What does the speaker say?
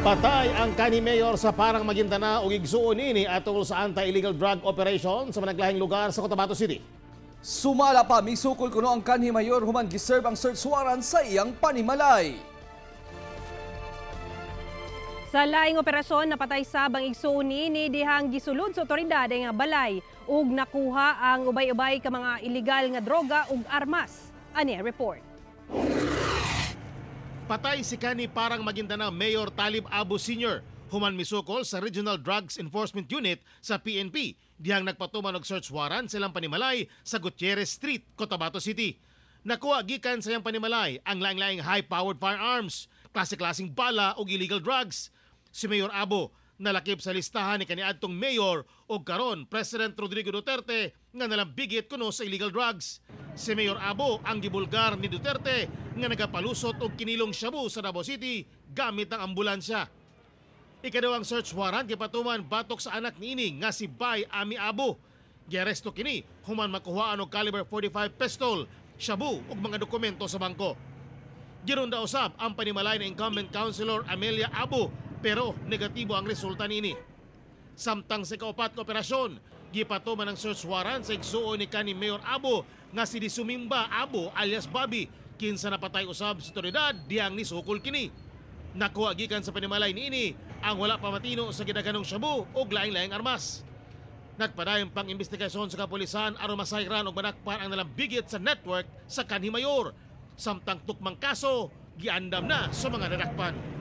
Patay ang kanhi mayor sa Parang Maguindanao ug igsuon nini atol sa anti-illegal drug operation sa managlahing lugar sa Cotabato City. Sumala pa misukol kuno ang kanhi mayor human giserve ang search warrant sa iyang panimalay. Sa laing operasyon napatay sabang igsuon ni dihang gisulod sa otoridad nga balay ug nakuha ang ubay-ubay ka mga illegal nga droga ug armas. Ani report. Patay si kanhi Parang Maguindanao Mayor Talib Abu Sr. human misukol sa Regional Drugs Enforcement Unit sa PNP dihang nagpatuman og search warrant silang panimalay sa Gutierrez Street, Cotabato City. Nakuha gikan sa iyang panimalay ang laing-laing high-powered firearms, klase-klaseng bala ug illegal drugs. Si Mayor Abu nalakip sa listahan ni kaniadtong mayor ug karon President Rodrigo Duterte nga nalambigit kuno sa illegal drugs. Si Mayor Abu ang gibulgar ni Duterte nga nagapalusot og kinilong shabu sa Davao City gamit ang ambulansya. Ikaduhang search warrant gipatuman batok sa anak niini nga si Bay Ami Abu. Giaresto kini human makuhaan og caliber 45 pistol, shabu ug mga dokumento sa bangko. Gironda usab ang panimalay na incumbent councilor Amelia Abu pero negatibo ang resulta niini. Samtang sa kaupat nga operasyon, gipatuman ang search warrant sa igsuon ni kanhi Mayor Abu nga si Disumimba Abu alias Bobby kinsa napatay usab sa otoridad diyang nisukol kini. Nakuha gikan sa panimalay niini ang wala pa matino sa gidaganong shabu ug laing-laing armas. Nagpadayon pang investigasyon sa kapulisan aron masayran og manakpan ang nalambigit sa network sa kanhi mayor. Samtang tukmang kaso giandam na sa mga nadakpan.